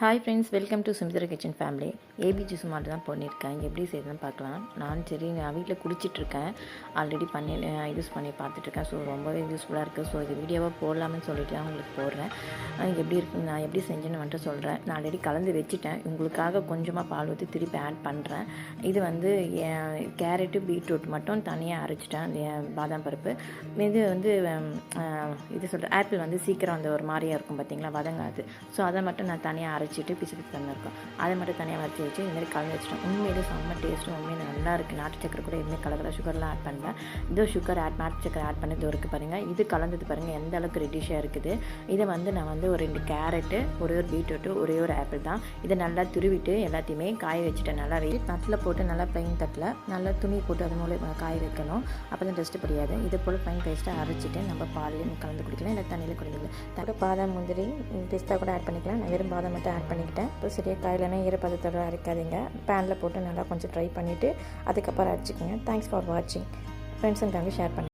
Hi friends, welcome to Sumithra kitchen family. AB juice மட்டும் தான் பண்ணியிருக்கேன். எப்படி செய்யுதுன்னு பார்க்கலாம். நான் வீட்டில் குடிச்சிட்ருக்கேன். ஆல்ரெடி யூஸ் பண்ணி பார்த்துட்ருக்கேன். ஸோ ரொம்பவே யூஸ்ஃபுல்லாக இருக்குது. ஸோ இது வீடியோவாக போடலாம்னு சொல்லிட்டு தான் உங்களுக்கு போடுறேன். எப்படி இருக்குன்னு நான் எப்படி செஞ்சேன்னு வந்துட்டு சொல்கிறேன். நான் ஆல்ரெடி கலந்து வச்சுட்டேன். உங்களுக்காக கொஞ்சமாக பால் ஊற்றி திருப்பி ஆட் பண்ணுறேன். இது வந்து கேரட்டு பீட்ரூட் மட்டும் தனியாக அரைச்சிட்டேன். பாதாம் பருப்பு இது வந்து இது சொல்கிறேன். ஆப்பிள் வந்து சீக்கிரம் அந்த ஒரு மாதிரியாக இருக்கும் பார்த்தீங்களா, வதங்காது. ஸோ அதை மட்டும் நான் தனியாக அரைச்சிட்டு பிசு தண்ணி இருக்கும், அதை மட்டும் தனியாக வச்சு இதுமாதிரி கலந்து வச்சுட்டேன். உண்மையிலே செம்ம டேஸ்ட்டும் உண்மையிலே நல்லா இருக்குது. நாட்டு சக்கரை கூட எதுவுமே கலக்கல, சுகர்லாம் ஆட் பண்ணேன். இதோ நாட்டு சக்கரை ஆட் பண்ணது இருக்குது பாருங்கள். இது கலந்தது பாருங்கள் எந்த அளவுக்கு ரெட்டிஷாக இருக்குது. இதை வந்து நான் வந்து ஒரு 2 கேரட்டு, ஒரு பீட்ரூட்டு, ஒரே ஒரு ஆப்பிள் தான். இதை நல்லா துருவிட்டு எல்லாத்தையுமே காய வச்சுட்டேன். நல்லா தட்டில் போட்டு நல்லா பிளைன் தட்டில் நல்லா துணி போட்டு அது மூலம் காய வைக்கணும். அப்போ தான் டஸ்ட்டு படியாது. இது போல் ஃபைன் பேஸ்ட்டாக அரைச்சிட்டு நம்ம பாலையும் கலந்து குடிக்கலாம், இல்லை தண்ணியில் குடிக்கலாம். தவிர பாதாம், முந்திரி, பிஸ்தா கூட ஆட் பண்ணிக்கலாம். நான் வெறும் பாதாம் மட்டும் ஆட் பண்ணிக்கிட்டேன். இப்போ சரியாக காயிலனா ஈரப்பதத்தோடு அரைக்காதீங்க. பேனில் போட்டு நல்லா கொஞ்சம் ட்ரை பண்ணிவிட்டு அதுக்கப்புறம் அரைச்சிக்கோங்க. தேங்க்ஸ் ஃபார் வாட்சிங். ஃப்ரெண்ட்ஸ் அண்ட் ஃபேமிலி ஷேர் பண்ணுங்கள்.